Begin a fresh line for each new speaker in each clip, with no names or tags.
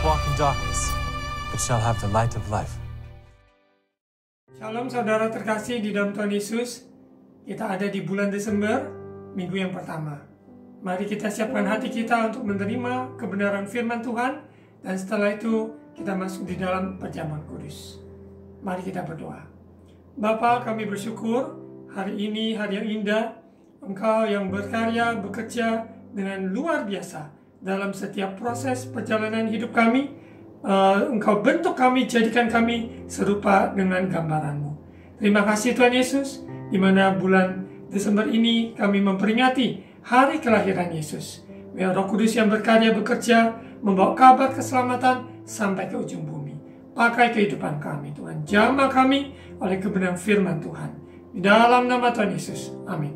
walk in darkness, but shall have the light of life.
Shalom saudara terkasih di dalam Tuhan Yesus. Kita ada di bulan Desember, minggu yang pertama. Mari kita siapkan hati kita untuk menerima kebenaran firman Tuhan, dan setelah itu kita masuk di dalam perjamuan kudus. Mari kita berdoa. Bapa, kami bersyukur hari ini hari yang indah. Engkau yang berkarya, bekerja dengan luar biasa dalam setiap proses perjalanan hidup kami. Engkau bentuk kami, jadikan kami serupa dengan gambaran-Mu. Terima kasih Tuhan Yesus, di mana bulan Desember ini kami memperingati hari kelahiran Yesus. Biar Roh Kudus yang berkarya bekerja, membawa kabar keselamatan sampai ke ujung bumi. Pakai kehidupan kami Tuhan, jamah kami oleh kebenaran firman Tuhan. Di dalam nama Tuhan Yesus, amin.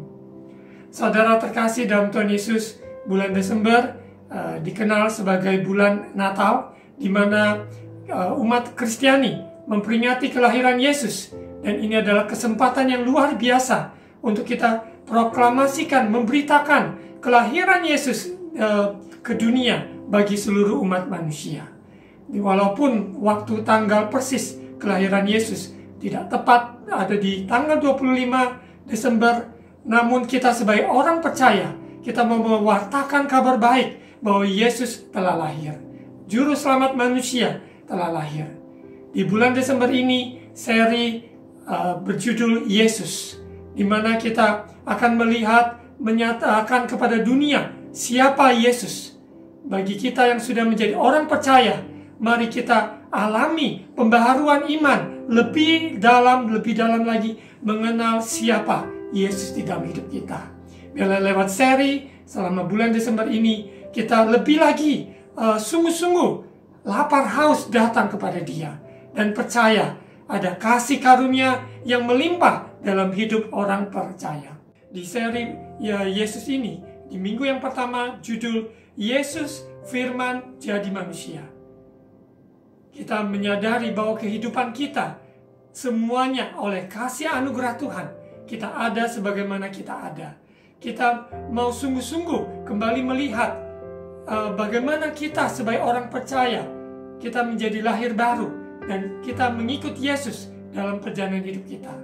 Saudara terkasih dalam Tuhan Yesus, bulan Desember dikenal sebagai bulan Natal, di mana umat Kristiani memperingati kelahiran Yesus. Dan ini adalah kesempatan yang luar biasa untuk kita proklamasikan, memberitakan kelahiran Yesus ke dunia bagi seluruh umat manusia. Walaupun waktu tanggal persis kelahiran Yesus tidak tepat ada di tanggal 25 Desember, namun kita sebagai orang percaya, kita mau mewartakan kabar baik bahwa Yesus telah lahir. Juru selamat manusia telah lahir. Di bulan Desember ini, seri berjudul Yesus, di mana kita akan melihat, menyatakan kepada dunia siapa Yesus. Bagi kita yang sudah menjadi orang percaya, mari kita alami pembaharuan iman lebih dalam lagi mengenal siapa Yesus di dalam hidup kita. Biarlah lewat seri selama bulan Desember ini kita lebih lagi sungguh-sungguh lapar haus datang kepada Dia dan percaya ada kasih karunia yang melimpah dalam hidup orang percaya. Di seri Yesus ini, di minggu yang pertama judul Yesus Firman Jadi Manusia. Kita menyadari bahwa kehidupan kita semuanya oleh kasih anugerah Tuhan. Kita ada sebagaimana kita ada. Kita mau sungguh-sungguh kembali melihat bagaimana kita sebagai orang percaya, kita menjadi lahir baru dan kita mengikut Yesus dalam perjalanan hidup kita.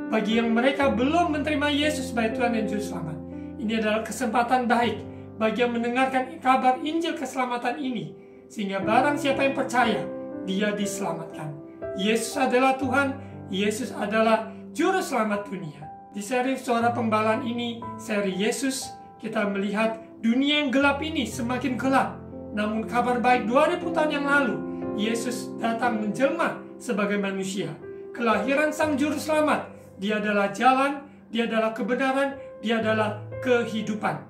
Bagi yang mereka belum menerima Yesus sebagai Tuhan dan Juru Selamat, ini adalah kesempatan baik bagi yang mendengarkan kabar Injil keselamatan ini, sehingga barang siapa yang percaya, dia diselamatkan. Yesus adalah Tuhan, Yesus adalah Juru Selamat dunia. Di seri Suara Pembalaan ini, seri Yesus, kita melihat dunia yang gelap ini semakin gelap. Namun kabar baik 2000 tahun yang lalu, Yesus datang menjelma sebagai manusia. Kelahiran Sang Juru Selamat, Dia adalah jalan, Dia adalah kebenaran, Dia adalah kehidupan.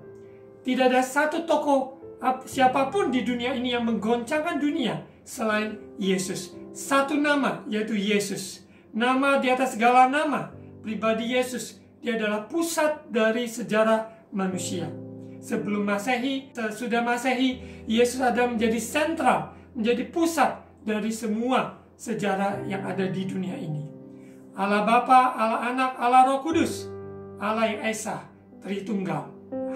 Tidak ada satu tokoh siapapun di dunia ini yang menggoncangkan dunia selain Yesus. Satu nama, yaitu Yesus. Nama di atas segala nama. Pribadi Yesus, Dia adalah pusat dari sejarah manusia. Sebelum Masehi, sesudah Masehi, Yesus adalah menjadi sentral, menjadi pusat dari semua sejarah yang ada di dunia ini. Allah Bapa, Allah Anak, Allah Roh Kudus, Allah yang Esa, Tritunggal,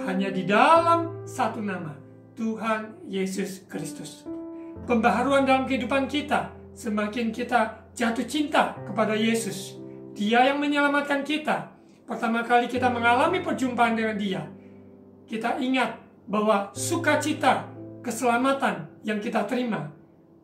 hanya di dalam satu nama, Tuhan Yesus Kristus. Pembaharuan dalam kehidupan kita, semakin kita jatuh cinta kepada Yesus. Dia yang menyelamatkan kita. Pertama kali kita mengalami perjumpaan dengan Dia, kita ingat bahwa sukacita keselamatan yang kita terima,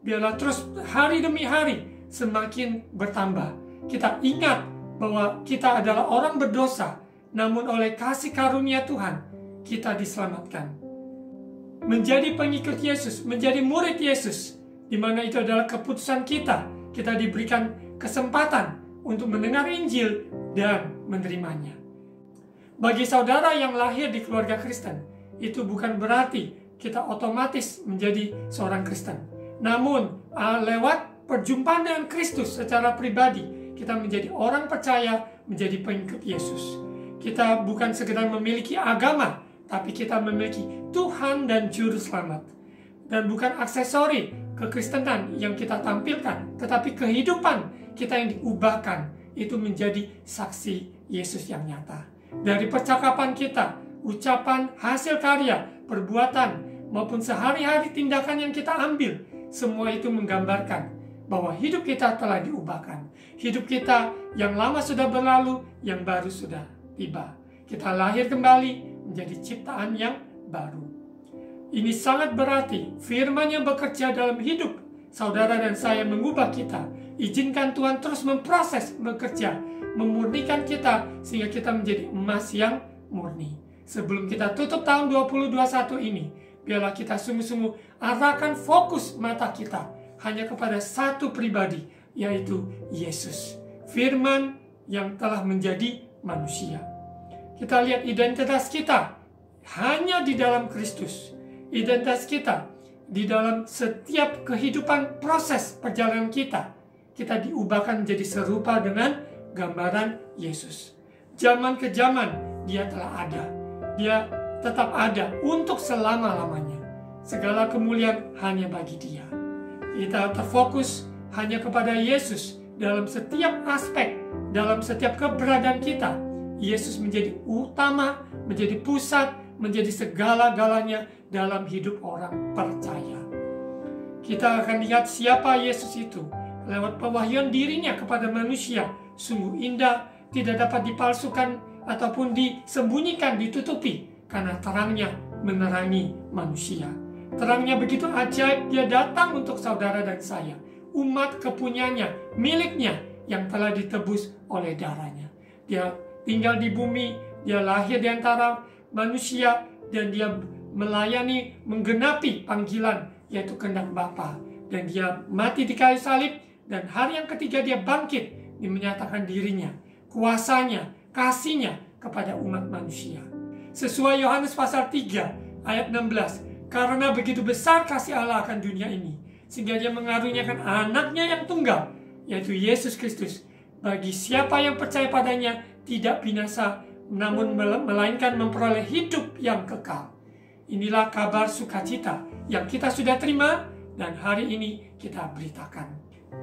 biarlah terus hari demi hari semakin bertambah. Kita ingat bahwa kita adalah orang berdosa, namun oleh kasih karunia Tuhan, kita diselamatkan. Menjadi pengikut Yesus, menjadi murid Yesus, di mana itu adalah keputusan kita. Kita diberikan kesempatan untuk mendengar Injil dan menerimanya. Bagi saudara yang lahir di keluarga Kristen, itu bukan berarti kita otomatis menjadi seorang Kristen. Namun, lewat perjumpaan dengan Kristus secara pribadi, kita menjadi orang percaya, menjadi pengikut Yesus. Kita bukan sekedar memiliki agama, tapi kita memiliki Tuhan dan Juru Selamat. Dan bukan aksesori kekristenan yang kita tampilkan, tetapi kehidupan kita yang diubahkan, itu menjadi saksi Yesus yang nyata. Dari percakapan kita, ucapan, hasil karya, perbuatan, maupun sehari-hari tindakan yang kita ambil, semua itu menggambarkan bahwa hidup kita telah diubahkan. Hidup kita yang lama sudah berlalu, yang baru sudah tiba. Kita lahir kembali menjadi ciptaan yang baru. Ini sangat berarti firman yang bekerja dalam hidup saudara dan saya mengubah kita. Izinkan Tuhan terus memproses, bekerja, memurnikan kita sehingga kita menjadi emas yang murni. Sebelum kita tutup tahun 2021 ini, biarlah kita sungguh-sungguh arahkan fokus mata kita hanya kepada satu pribadi, yaitu Yesus. Firman yang telah menjadi manusia. Kita lihat identitas kita hanya di dalam Kristus. Identitas kita di dalam setiap kehidupan proses perjalanan kita. Kita diubahkan menjadi serupa dengan gambaran Yesus. Zaman ke zaman dia telah ada. Dia tetap ada untuk selama-lamanya. Segala kemuliaan hanya bagi dia. Kita terfokus hanya kepada Yesus dalam setiap aspek, dalam setiap keberadaan kita. Yesus menjadi utama, menjadi pusat, menjadi segala-galanya dalam hidup orang percaya. Kita akan lihat siapa Yesus itu lewat pewahyuan dirinya kepada manusia. Sungguh indah, tidak dapat dipalsukan ataupun disembunyikan, ditutupi, karena terangnya menerangi manusia. Terangnya begitu ajaib, dia datang untuk saudara dan saya, umat kepunyanya, miliknya yang telah ditebus oleh darahnya. Dia tinggal di bumi, dia lahir di antara manusia, dan dia melayani, menggenapi panggilan, yaitu kehendak Bapa. Dan dia mati di kayu salib, dan hari yang ketiga dia bangkit, dia menyatakan dirinya, kuasanya, kasihnya kepada umat manusia. Sesuai Yohanes pasal 3 ayat 16, karena begitu besar kasih Allah akan dunia ini, sehingga dia mengaruniakan anaknya yang tunggal, yaitu Yesus Kristus, bagi siapa yang percaya padanya tidak binasa, namun melainkan memperoleh hidup yang kekal. Inilah kabar sukacita yang kita sudah terima dan hari ini kita beritakan.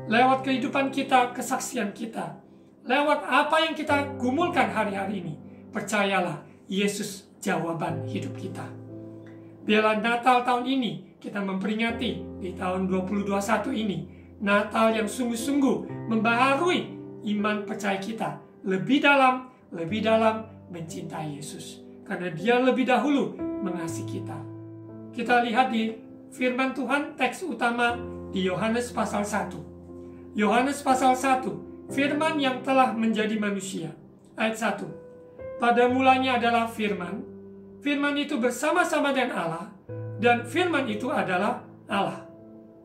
Lewat kehidupan kita, kesaksian kita, lewat apa yang kita gumulkan hari-hari ini, percayalah, Yesus jawaban hidup kita. Biarlah Natal tahun ini kita memperingati di tahun 2021 ini, Natal yang sungguh-sungguh membaharui iman percaya kita lebih dalam mencintai Yesus. Karena dia lebih dahulu mengasihi kita. Kita lihat di firman Tuhan, teks utama di Yohanes pasal 1. Yohanes pasal 1, firman yang telah menjadi manusia. Ayat 1. Pada mulanya adalah firman. Firman itu bersama-sama dengan Allah, dan firman itu adalah Allah.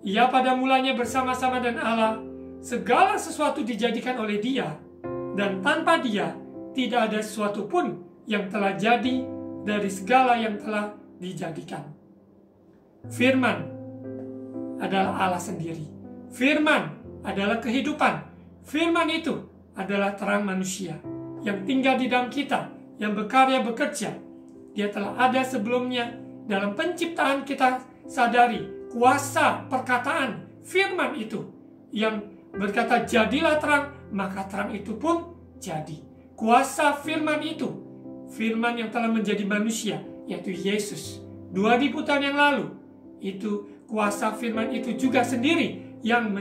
Ia pada mulanya bersama-sama dengan Allah, segala sesuatu dijadikan oleh dia, dan tanpa dia tidak ada sesuatu pun yang telah jadi dari segala yang telah dijadikan. Firman adalah Allah sendiri. Firman adalah kehidupan. Firman itu adalah terang manusia yang tinggal di dalam kita, yang berkarya bekerja. Dia telah ada sebelumnya. Dalam penciptaan kita sadari kuasa perkataan firman itu yang berkata jadilah terang, maka terang itu pun jadi. Kuasa firman itu, firman yang telah menjadi manusia, yaitu Yesus 2000 tahun yang lalu, itu kuasa firman itu juga sendiri yang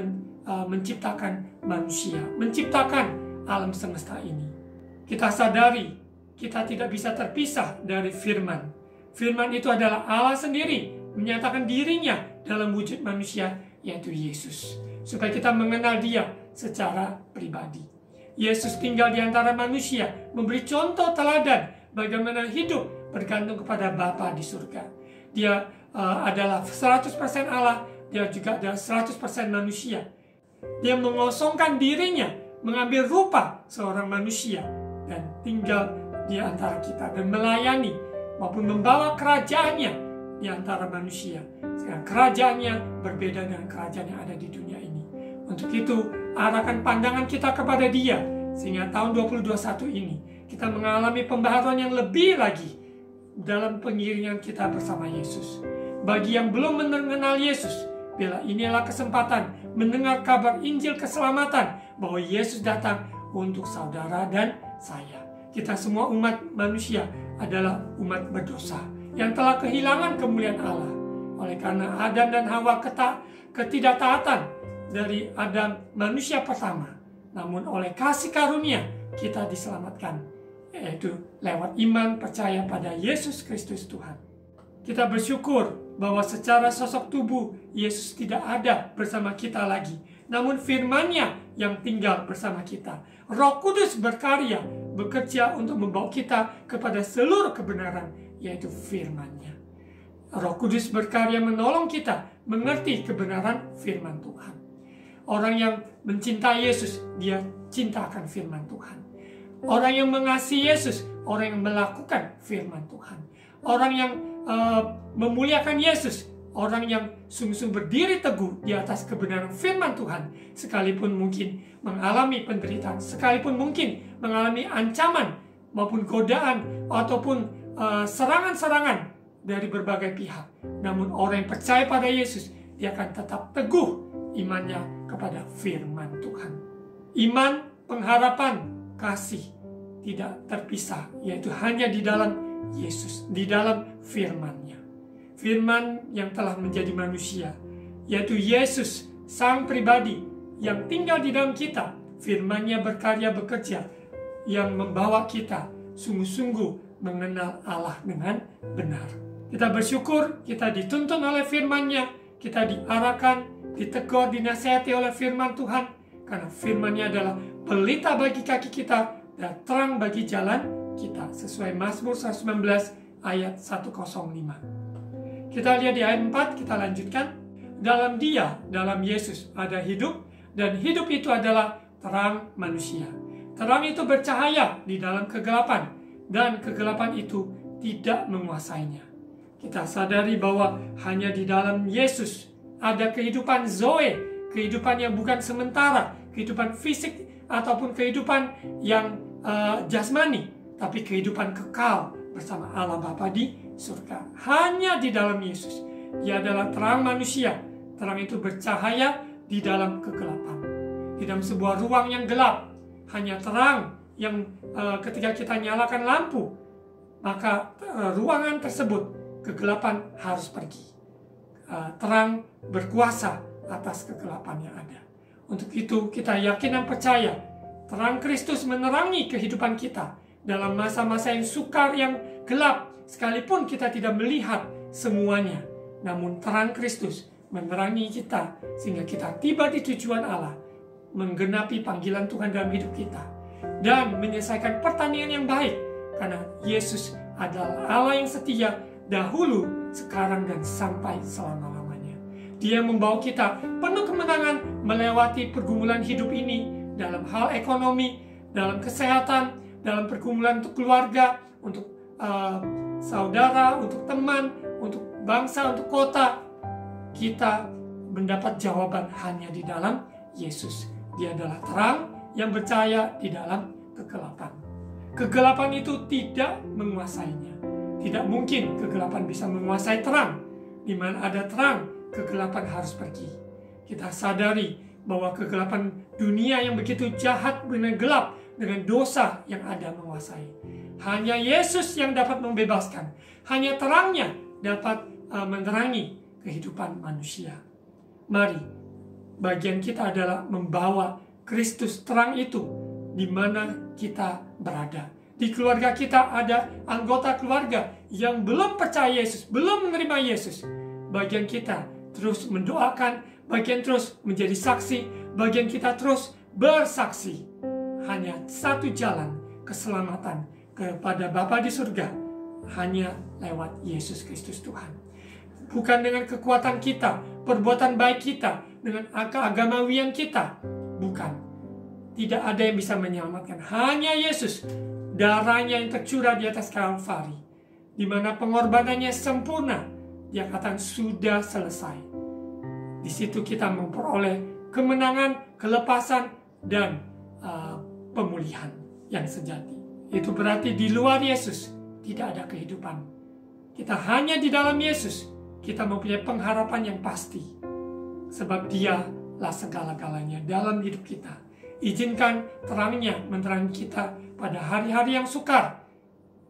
menciptakan manusia, menciptakan alam semesta ini. Kita sadari kita tidak bisa terpisah dari firman. Firman itu adalah Allah sendiri menyatakan dirinya dalam wujud manusia, yaitu Yesus, supaya kita mengenal dia secara pribadi. Yesus tinggal di antara manusia, memberi contoh teladan bagaimana hidup bergantung kepada Bapa di surga. Dia adalah 100% Allah, dia juga adalah 100% manusia. Dia mengosongkan dirinya, mengambil rupa seorang manusia, dan tinggal di antara kita, dan melayani maupun membawa kerajaannya di antara manusia. Sehingga kerajaannya berbeda dengan kerajaan yang ada di dunia ini. Untuk itu, arahkan pandangan kita kepada dia, sehingga tahun 2021 ini kita mengalami pembaharuan yang lebih lagi dalam pengiringan kita bersama Yesus. Bagi yang belum mengenal Yesus, bila inilah kesempatan mendengar kabar Injil keselamatan bahwa Yesus datang untuk saudara dan saya. Kita semua umat manusia adalah umat berdosa yang telah kehilangan kemuliaan Allah. Oleh karena Adam dan Hawa ketidaktaatan dari Adam manusia pertama. Namun oleh kasih karunia kita diselamatkan, yaitu lewat iman percaya pada Yesus Kristus Tuhan. Kita bersyukur bahwa secara sosok tubuh Yesus tidak ada bersama kita lagi, namun firman-Nya yang tinggal bersama kita. Roh Kudus berkarya, bekerja untuk membawa kita kepada seluruh kebenaran, yaitu firman-Nya. Roh Kudus berkarya menolong kita mengerti kebenaran firman Tuhan. Orang yang mencintai Yesus, dia cinta akan firman Tuhan. Orang yang mengasihi Yesus, orang yang melakukan firman Tuhan. Orang yang memuliakan Yesus, orang yang sungguh-sungguh berdiri teguh di atas kebenaran firman Tuhan, sekalipun mungkin mengalami penderitaan, sekalipun mungkin mengalami ancaman maupun godaan ataupun serangan-serangan dari berbagai pihak. Namun orang yang percaya pada Yesus, dia akan tetap teguh imannya kepada firman Tuhan. Iman, pengharapan, kasih tidak terpisah, yaitu hanya di dalam Yesus, di dalam firman-Nya. Firman yang telah menjadi manusia, yaitu Yesus, Sang Pribadi yang tinggal di dalam kita. Firman-Nya berkarya bekerja, yang membawa kita sungguh-sungguh mengenal Allah dengan benar. Kita bersyukur, kita dituntun oleh firman-Nya, kita diarahkan, ditegur, dinasihati oleh firman Tuhan, karena firman-Nya adalah pelita bagi kaki kita dan terang bagi jalan kita, sesuai Mazmur 119 ayat 105. Kita lihat di ayat 4, kita lanjutkan. Dalam Dia, dalam Yesus ada hidup, dan hidup itu adalah terang manusia. Terang itu bercahaya di dalam kegelapan, dan kegelapan itu tidak menguasainya. Kita sadari bahwa hanya di dalam Yesus ada kehidupan Zoe, kehidupan yang bukan sementara, kehidupan fisik ataupun kehidupan yang jasmani, tapi kehidupan kekal bersama Allah Bapa di surga. Hanya di dalam Yesus. Dia adalah terang manusia. Terang itu bercahaya di dalam kegelapan. Di dalam sebuah ruang yang gelap, hanya terang yang ketika kita nyalakan lampu, maka ruangan tersebut, kegelapan harus pergi. Terang berkuasa atas kegelapan yang ada. Untuk itu kita yakin dan percaya, terang Kristus menerangi kehidupan kita dalam masa-masa yang sukar, yang gelap, sekalipun kita tidak melihat semuanya. Namun terang Kristus menerangi kita, sehingga kita tiba di tujuan Allah, menggenapi panggilan Tuhan dalam hidup kita, dan menyelesaikan pertandingan yang baik, karena Yesus adalah Allah yang setia, dahulu, sekarang, dan sampai selama-lamanya. Dia membawa kita penuh kemenangan melewati pergumulan hidup ini, dalam hal ekonomi, dalam kesehatan, dalam pergumulan untuk keluarga, untuk saudara, untuk teman, untuk bangsa, untuk kota. Kita mendapat jawaban hanya di dalam Yesus. Dia adalah terang yang bercahaya di dalam kegelapan. Kegelapan itu tidak menguasainya. Tidak mungkin kegelapan bisa menguasai terang. Di mana ada terang, kegelapan harus pergi. Kita sadari bahwa kegelapan dunia yang begitu jahat dengan gelap, dengan dosa yang ada menguasai. Hanya Yesus yang dapat membebaskan. Hanya terangnya dapat menerangi kehidupan manusia. Mari, bagian kita adalah membawa Kristus terang itu di mana kita berada. Di keluarga kita ada anggota keluarga yang belum percaya Yesus, belum menerima Yesus. Bagian kita terus mendoakan, bagian terus menjadi saksi, bagian kita terus bersaksi. Hanya satu jalan keselamatan kepada Bapa di surga, hanya lewat Yesus Kristus Tuhan. Bukan dengan kekuatan kita, perbuatan baik kita, dengan keagamawian kita. Bukan. Tidak ada yang bisa menyelamatkan. Hanya Yesus, darahnya yang tercurah di atas Kalvari, di mana pengorbanannya sempurna. Dia katakan sudah selesai. Di situ kita memperoleh kemenangan, kelepasan, dan pemulihan yang sejati. Itu berarti di luar Yesus tidak ada kehidupan. Kita hanya di dalam Yesus, kita mempunyai pengharapan yang pasti. Sebab Dialah segala-galanya dalam hidup kita. Izinkan terangnya menerangi kita pada hari-hari yang sukar.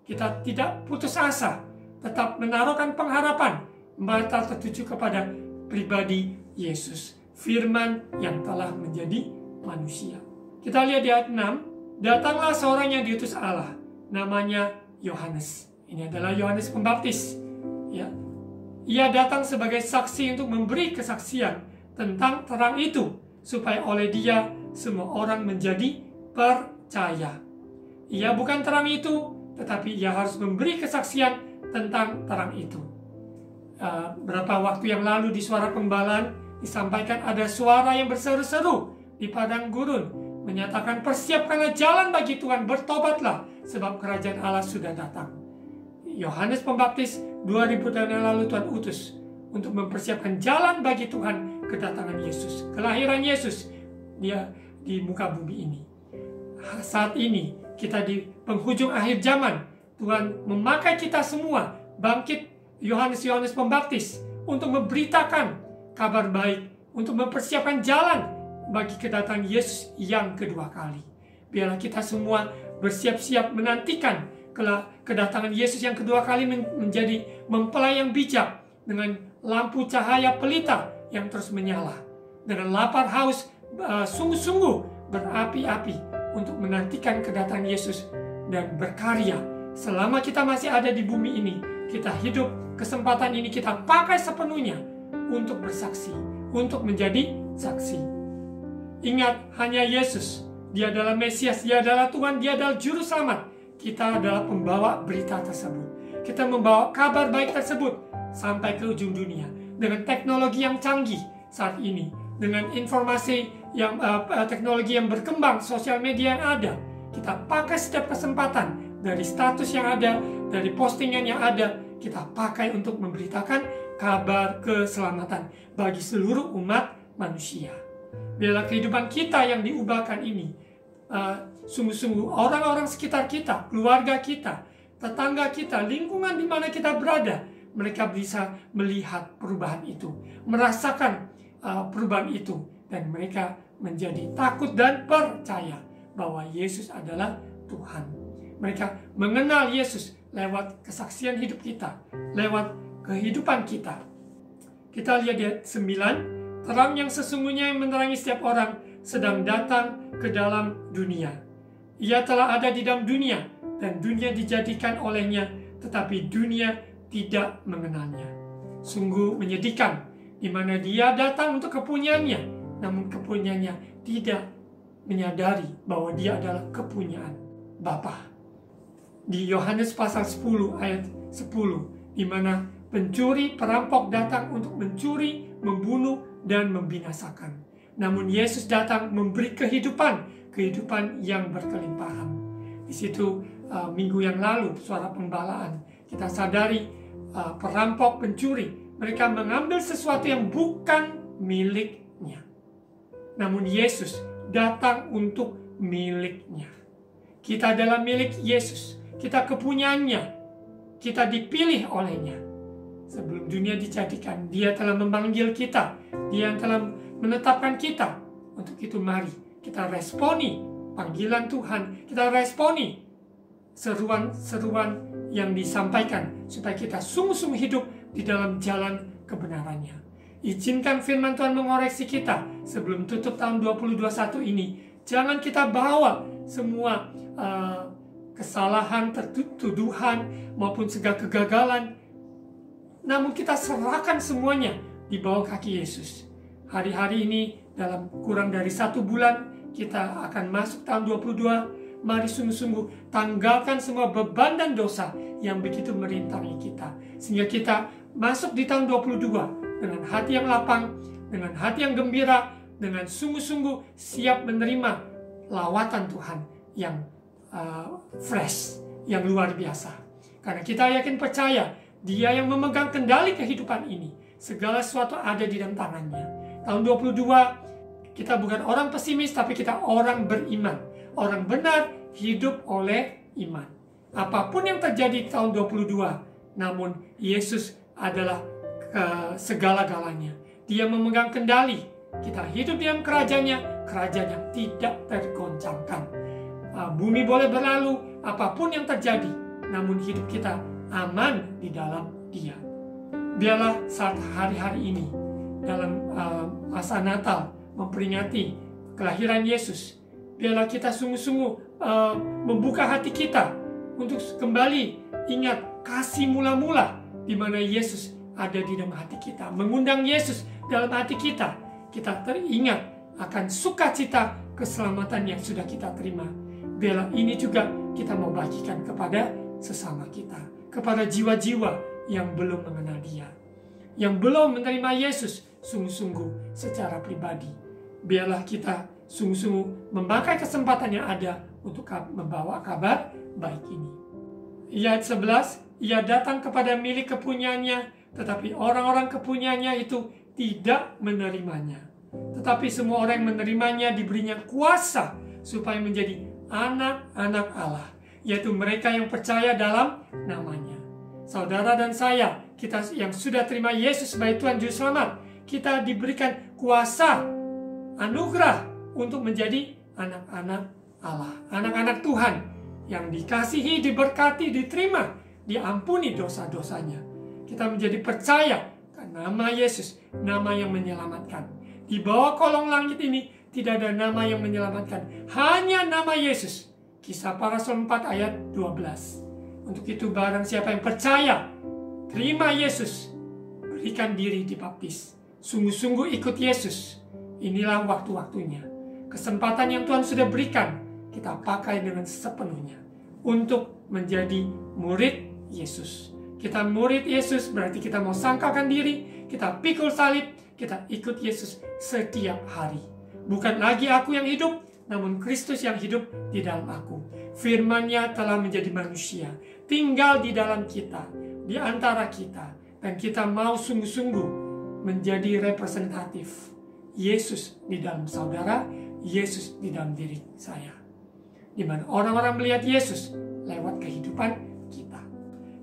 Kita tidak putus asa, tetap menaruhkan pengharapan, mata tertuju kepada pribadi Yesus, firman yang telah menjadi manusia. Kita lihat di ayat 6, datanglah seorang yang diutus Allah, namanya Yohanes. Ini adalah Yohanes Pembaptis. Ya. Ia datang sebagai saksi untuk memberi kesaksian tentang terang itu, supaya oleh dia semua orang menjadi percaya. Ia bukan terang itu, tetapi ia harus memberi kesaksian tentang terang itu. Berapa waktu yang lalu di Suara Pembalaan disampaikan ada suara yang berseru-seru di padang gurun, menyatakan persiapkanlah jalan bagi Tuhan, bertobatlah sebab kerajaan Allah sudah datang. Yohanes Pembaptis 2000 tahun yang lalu Tuhan utus untuk mempersiapkan jalan bagi Tuhan kedatangan Yesus, kelahiran Yesus dia di muka bumi ini. Saat ini kita di penghujung akhir zaman, Tuhan memakai kita semua bangkit Yohanes Pembaptis untuk memberitakan kabar baik, untuk mempersiapkan jalan bagi kedatangan Yesus yang kedua kali. Biarlah kita semua bersiap-siap menantikan kedatangan Yesus yang kedua kali menjadi mempelai yang bijak, dengan lampu cahaya pelita yang terus menyala, dengan lapar haus sungguh-sungguh berapi-api untuk menantikan kedatangan Yesus dan berkarya. Selama kita masih ada di bumi ini, kita hidup, kesempatan ini kita pakai sepenuhnya untuk bersaksi, untuk menjadi saksi. Ingat, hanya Yesus, dia adalah Mesias, dia adalah Tuhan, dia adalah Juru Selamat. Kita adalah pembawa berita tersebut. Kita membawa kabar baik tersebut sampai ke ujung dunia. Dengan teknologi yang canggih saat ini, dengan informasi yang teknologi yang berkembang, sosial media yang ada, kita pakai setiap kesempatan, dari status yang ada, dari postingan yang ada, kita pakai untuk memberitakan kabar keselamatan bagi seluruh umat manusia. Biarlah kehidupan kita yang diubahkan ini, sungguh-sungguh orang-orang sekitar kita, keluarga kita, tetangga kita, lingkungan di mana kita berada, mereka bisa melihat perubahan itu, merasakan perubahan itu, dan mereka menjadi takut dan percaya bahwa Yesus adalah Tuhan. Mereka mengenal Yesus lewat kesaksian hidup kita, lewat kehidupan kita. Kita lihat di ayat 9, terang yang sesungguhnya yang menerangi setiap orang sedang datang ke dalam dunia. Ia telah ada di dalam dunia, dan dunia dijadikan olehnya, tetapi dunia tidak mengenalnya. Sungguh menyedihkan, di mana dia datang untuk kepunyaannya, namun kepunyaannya tidak menyadari bahwa dia adalah kepunyaan Bapa. Di Yohanes pasal 10 ayat 10, di mana pencuri, perampok datang untuk mencuri, membunuh, dan membinasakan. Namun Yesus datang memberi kehidupan yang berkelimpahan. Di situ minggu yang lalu, Suara Pembalaan, kita sadari perampok, pencuri, mereka mengambil sesuatu yang bukan miliknya. Namun Yesus datang untuk miliknya. Kita adalah milik Yesus. Kita kepunyaannya. Kita dipilih olehnya. Sebelum dunia dijadikan, dia telah memanggil kita. Dia telah menetapkan kita. Untuk itu mari kita responi panggilan Tuhan. Kita responi seruan-seruan yang disampaikan, supaya kita sungguh-sungguh hidup di dalam jalan kebenarannya. Izinkan firman Tuhan mengoreksi kita sebelum tutup tahun 2021 ini. Jangan kita bawa semua kesalahan, tuduhan, maupun segala kegagalan. Namun kita serahkan semuanya di bawah kaki Yesus. Hari-hari ini, dalam kurang dari 1 bulan, kita akan masuk tahun 2022. Mari sungguh-sungguh tanggalkan semua beban dan dosa yang begitu merintangi kita. Sehingga kita masuk di tahun 2022 dengan hati yang lapang, dengan hati yang gembira, dengan sungguh-sungguh siap menerima lawatan Tuhan yang fresh, yang luar biasa. Karena kita yakin percaya, Dia yang memegang kendali kehidupan ini. Segala sesuatu ada di dalam tangannya. Tahun 2022, kita bukan orang pesimis, tapi kita orang beriman. Orang benar hidup oleh iman. Apapun yang terjadi di tahun 2022, namun Yesus adalah segala-galanya. Dia memegang kendali. Kita hidup di dalam kerajaan-Nya, kerajaan yang tidak tergoncangkan. Bumi boleh berlalu, apapun yang terjadi, namun hidup kita aman di dalam Dia. Biarlah saat hari-hari ini dalam masa Natal memperingati kelahiran Yesus, biarlah kita sungguh-sungguh membuka hati kita untuk kembali ingat kasih mula-mula di mana Yesus ada di dalam hati kita, mengundang Yesus dalam hati kita. Kita teringat akan sukacita keselamatan yang sudah kita terima. Biarlah ini juga kita mau bagikan kepada sesama kita, kepada jiwa-jiwa yang belum mengenal Dia, yang belum menerima Yesus sungguh-sungguh secara pribadi. Biarlah kita sungguh-sungguh memakai kesempatan yang ada untuk membawa kabar baik ini. Ayat 11, Ia datang kepada milik kepunyaannya, tetapi orang-orang kepunyaannya itu tidak menerimanya. Tetapi semua orang yang menerimanya diberinya kuasa supaya menjadi anak-anak Allah, yaitu mereka yang percaya dalam namanya. Saudara dan saya, kita yang sudah terima Yesus sebagai Tuhan Juru Selamat, kita diberikan kuasa, anugerah untuk menjadi anak-anak Allah, anak-anak Tuhan yang dikasihi, diberkati, diterima, diampuni dosa-dosanya. Kita menjadi percaya karena nama Yesus, nama yang menyelamatkan. Di bawah kolong langit ini tidak ada nama yang menyelamatkan, hanya nama Yesus. Kisah Para Rasul 4 ayat 12. Untuk itu barang siapa yang percaya, terima Yesus, berikan diri dibaptis, sungguh-sungguh ikut Yesus. Inilah waktu-waktunya. Kesempatan yang Tuhan sudah berikan, kita pakai dengan sepenuhnya untuk menjadi murid Yesus. Kita murid Yesus berarti kita mau sangkalkan diri, kita pikul salib, kita ikut Yesus setiap hari. Bukan lagi aku yang hidup, namun Kristus yang hidup di dalam aku. Firman-Nya telah menjadi manusia, tinggal di dalam kita, di antara kita, dan kita mau sungguh-sungguh menjadi representatif Yesus di dalam saudara, Yesus di dalam diri saya. Di mana orang-orang melihat Yesus lewat kehidupan kita.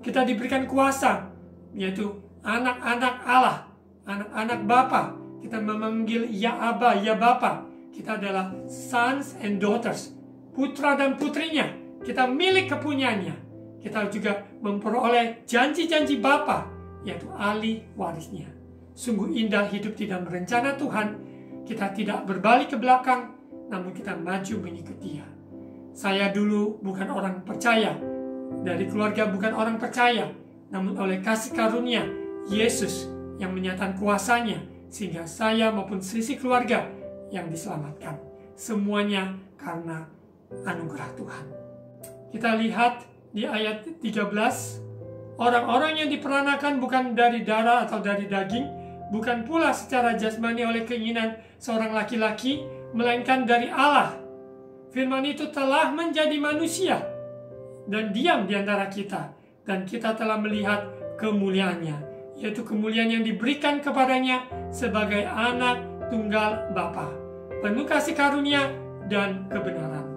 Kita diberikan kuasa, yaitu anak-anak Allah, anak-anak Bapa. Kita memanggil ya Aba, ya Bapa. Kita adalah sons and daughters, putra dan putrinya. Kita milik kepunyaannya. Kita juga memperoleh janji-janji Bapa, yaitu ahli warisnya. Sungguh indah hidup di dalam rencana Tuhan. Kita tidak berbalik ke belakang, namun kita maju mengikuti Dia. Saya dulu bukan orang percaya, dari keluarga bukan orang percaya, namun oleh kasih karunia Yesus yang menyatakan kuasanya, sehingga saya maupun selisih keluarga yang diselamatkan. Semuanya karena anugerah Tuhan. Kita lihat di ayat 13, orang-orang yang diperanakan bukan dari darah atau dari daging, bukan pula secara jasmani oleh keinginan seorang laki-laki, melainkan dari Allah. Firman itu telah menjadi manusia dan diam di antara kita, dan kita telah melihat kemuliaannya, yaitu kemuliaan yang diberikan kepadanya sebagai anak tunggal Bapa, penuh kasih karunia dan kebenaran.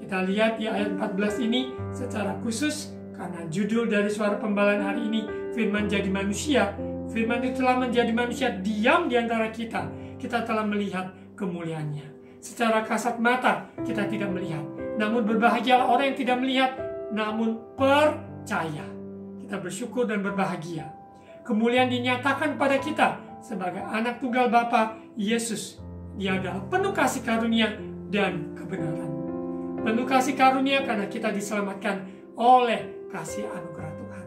Kita lihat di ayat 14 ini secara khusus karena judul dari Suara Pembalahan hari ini, Firman jadi manusia. Firman itu telah menjadi manusia, diam di antara kita. Kita telah melihat kemuliaannya. Secara kasat mata kita tidak melihat, namun berbahagialah orang yang tidak melihat, namun percaya. Kita bersyukur dan berbahagia. Kemuliaan dinyatakan pada kita sebagai anak tunggal Bapa, Yesus. Dia adalah penuh kasih karunia dan kebenaran. Penuh kasih karunia karena kita diselamatkan oleh kasih anugerah Tuhan,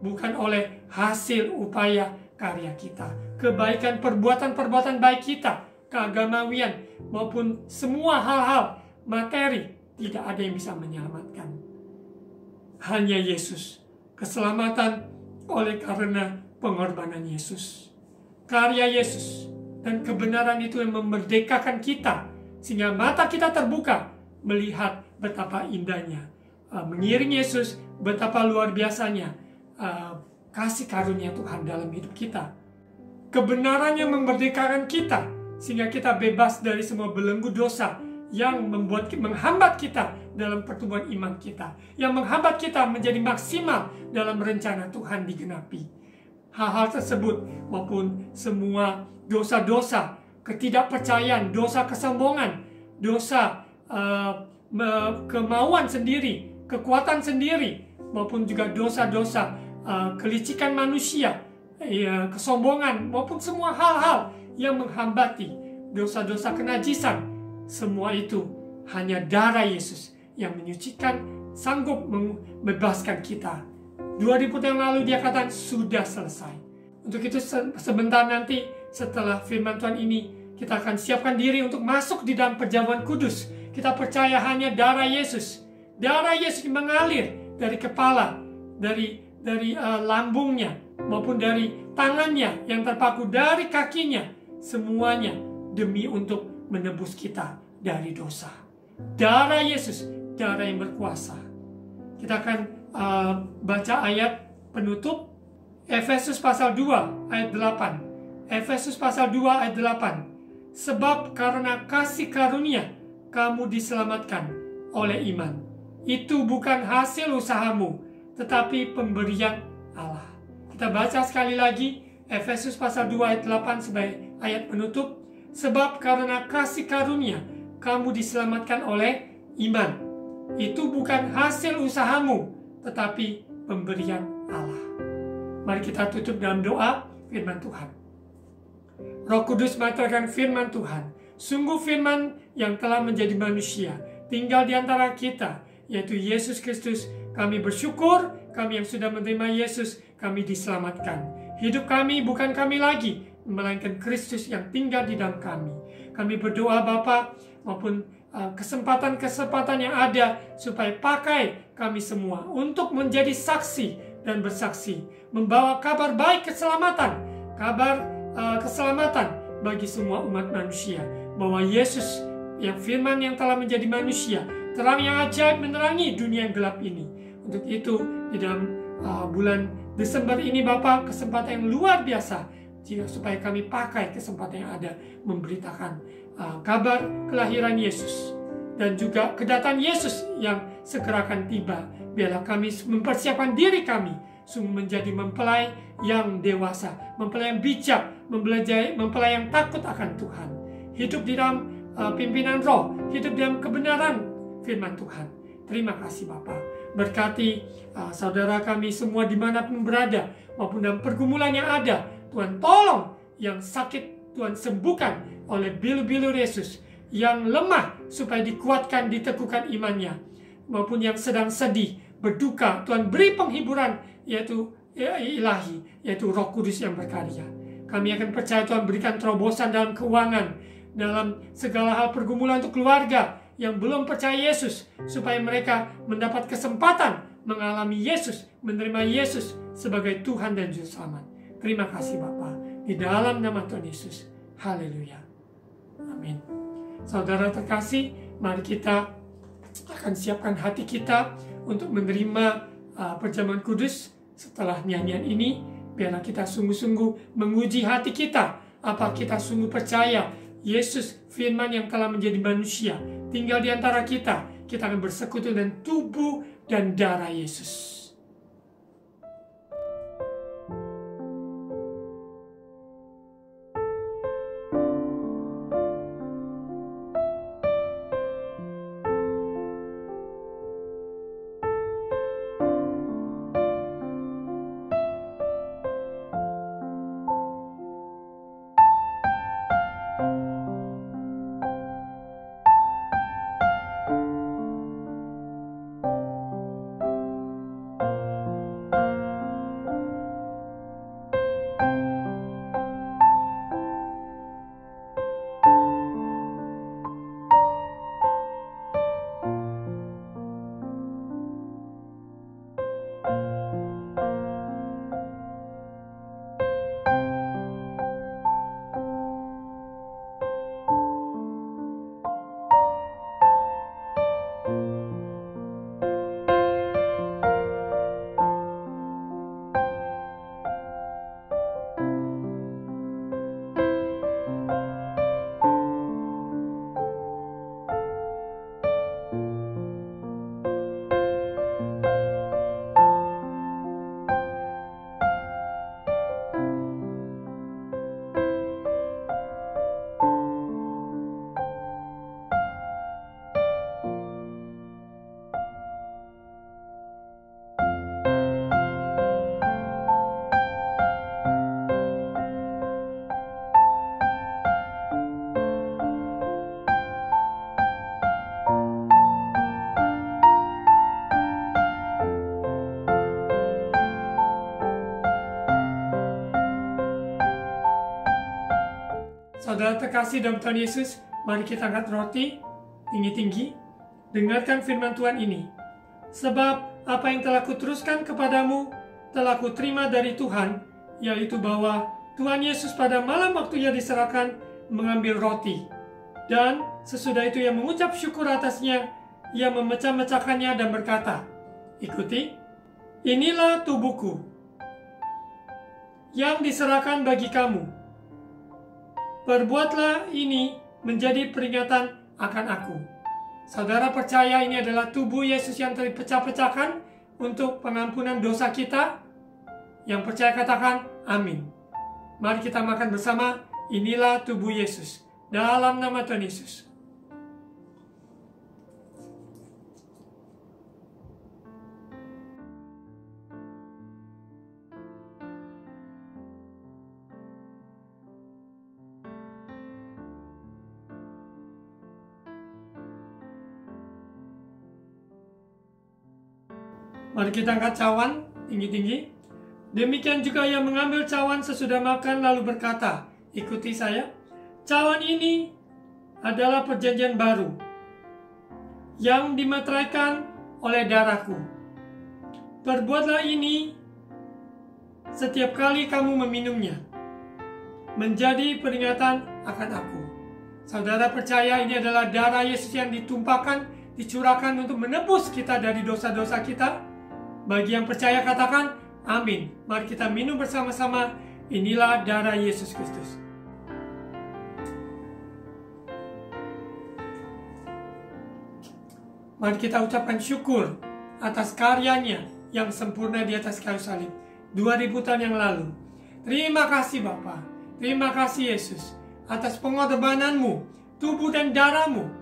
bukan oleh hasil upaya karya kita, kebaikan perbuatan-perbuatan baik kita, keagamawian, maupun semua hal-hal materi. Tidak ada yang bisa menyelamatkan. Hanya Yesus. Keselamatan oleh karena pengorbanan Yesus. Karya Yesus dan kebenaran itu yang memerdekakan kita, sehingga mata kita terbuka melihat betapa indahnya mengiring Yesus, betapa luar biasanya kasih karunia Tuhan dalam hidup kita. Kebenarannya memerdekakan kita sehingga kita bebas dari semua belenggu dosa yang menghambat kita dalam pertumbuhan iman kita, yang menghambat kita menjadi maksimal dalam rencana Tuhan digenapi. Hal-hal tersebut maupun semua dosa-dosa, ketidakpercayaan, dosa kesombongan, dosa kemauan sendiri, kekuatan sendiri, maupun juga dosa-dosa kelicikan manusia, kesombongan, maupun semua hal-hal yang menghambati, dosa-dosa kenajisan, semua itu hanya darah Yesus yang menyucikan, sanggup membebaskan kita. 2000 tahun lalu dia katakan sudah selesai. Untuk itu sebentar nanti setelah firman Tuhan ini, kita akan siapkan diri untuk masuk di dalam perjamuan kudus. Kita percaya hanya darah Yesus. Darah Yesus mengalir dari kepala, dari lambungnya, maupun dari tangannya yang terpaku, dari kakinya. Semuanya demi untuk menebus kita dari dosa. Darah Yesus, darah yang berkuasa. Kita akan baca ayat penutup, Efesus pasal 2 ayat 8. Efesus pasal 2 ayat 8. Sebab karena kasih karunia kamu diselamatkan oleh iman. Itu bukan hasil usahamu, tetapi pemberian Allah. Kita baca sekali lagi Efesus pasal 2 ayat 8 sebagai ayat penutup. Sebab karena kasih karunia kamu diselamatkan oleh iman. Itu bukan hasil usahamu, tetapi pemberian Allah. Mari kita tutup dalam doa firman Tuhan. Roh Kudus mengatakan firman Tuhan, sungguh firman yang telah menjadi manusia, tinggal di antara kita, yaitu Yesus Kristus. Kami bersyukur, kami yang sudah menerima Yesus, kami diselamatkan. Hidup kami bukan kami lagi, melainkan Kristus yang tinggal di dalam kami. Kami berdoa Bapa, maupun kesempatan-kesempatan yang ada, supaya pakai kami semua untuk menjadi saksi dan bersaksi, membawa kabar baik keselamatan, keselamatan bagi semua umat manusia, bahwa Yesus yang firman yang telah menjadi manusia, terang yang ajaib menerangi dunia yang gelap ini. Untuk itu di dalam bulan Desember ini Bapak, kesempatan yang luar biasa supaya kami pakai kesempatan yang ada, memberitakan kabar kelahiran Yesus dan juga kedatangan Yesus yang segera akan tiba. Biarlah kami mempersiapkan diri kami sungguh menjadi mempelai yang dewasa, mempelai yang bijak, mempelai yang takut akan Tuhan. Hidup di dalam pimpinan roh, hidup dalam kebenaran firman Tuhan. Terima kasih Bapa. Berkati saudara kami semua dimanapun berada, maupun dalam pergumulan yang ada. Tuhan tolong yang sakit, Tuhan sembuhkan oleh bilu-bilu Yesus. Yang lemah supaya dikuatkan, diteguhkan imannya. Maupun yang sedang sedih, berduka, Tuhan beri penghiburan, yaitu ilahi, yaitu Roh Kudus yang berkarya. Kami akan percaya Tuhan berikan terobosan dalam keuangan, dalam segala hal pergumulan untuk keluarga yang belum percaya Yesus, supaya mereka mendapat kesempatan mengalami Yesus, menerima Yesus sebagai Tuhan dan Juru Selamat. Terima kasih Bapa, di dalam nama Tuhan Yesus. Haleluya. Amin. Saudara terkasih, mari kita akan siapkan hati kita untuk menerima perjamuan kudus. Setelah nyanyian ini, biarlah kita sungguh-sungguh menguji hati kita. Apa kita sungguh percaya Yesus firman yang telah menjadi manusia tinggal di antara kita. Kita akan bersekutu dengan tubuh dan darah Yesus. terkasih dalam Tuhan Yesus, mari kita angkat roti tinggi-tinggi. Dengarkan firman Tuhan ini. Sebab apa yang telah kuteruskan kepadamu, telah kuterima dari Tuhan, yaitu bahwa Tuhan Yesus pada malam waktu ia diserahkan mengambil roti. Dan sesudah itu ia mengucap syukur atasnya, ia memecah-mecahkannya dan berkata, ikuti, inilah tubuhku yang diserahkan bagi kamu. Perbuatlah ini menjadi peringatan akan aku. Saudara percaya ini adalah tubuh Yesus yang dipecah-pecahkan untuk pengampunan dosa kita? Yang percaya katakan amin. Mari kita makan bersama. Inilah tubuh Yesus. Dalam nama Tuhan Yesus. Mari kita angkat cawan tinggi-tinggi. Demikian juga ia mengambil cawan sesudah makan lalu berkata, ikuti saya. Cawan ini adalah perjanjian baru yang dimeteraikan oleh darahku. Perbuatlah ini setiap kali kamu meminumnya, menjadi peringatan akan aku. Saudara percaya ini adalah darah Yesus yang ditumpahkan, dicurahkan untuk menebus kita dari dosa-dosa kita? Bagi yang percaya katakan amin. Mari kita minum bersama-sama. Inilah darah Yesus Kristus. Mari kita ucapkan syukur atas karyanya yang sempurna di atas kayu salib 2000 tahun yang lalu. Terima kasih Bapa. Terima kasih Yesus atas pengorbananmu, tubuh dan darahmu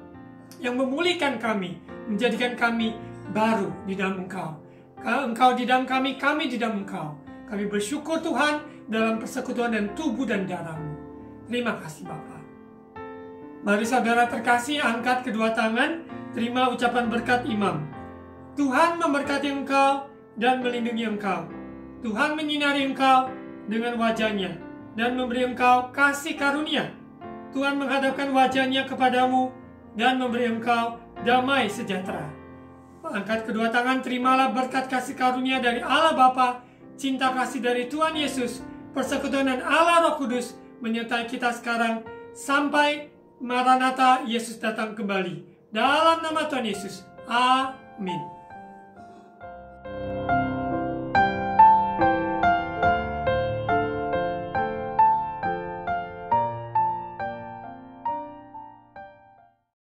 yang memulihkan kami, menjadikan kami baru di dalam Engkau. Engkau di dalam kami di dalam Engkau. Kami bersyukur Tuhan dalam persekutuan dan tubuh dan darah-Mu. Terima kasih Bapa. Mari saudara terkasih, angkat kedua tangan, terima ucapan berkat imam. Tuhan memberkati engkau dan melindungi engkau. Tuhan menyinari engkau dengan wajahnya dan memberi engkau kasih karunia. Tuhan menghadapkan wajahnya kepadamu dan memberi engkau damai sejahtera. Angkat kedua tangan, terimalah berkat kasih karunia dari Allah Bapa, cinta kasih dari Tuhan Yesus, persekutuan dan Allah Roh Kudus menyertai kita sekarang sampai Maranatha Yesus datang kembali. Dalam nama Tuhan Yesus. Amin.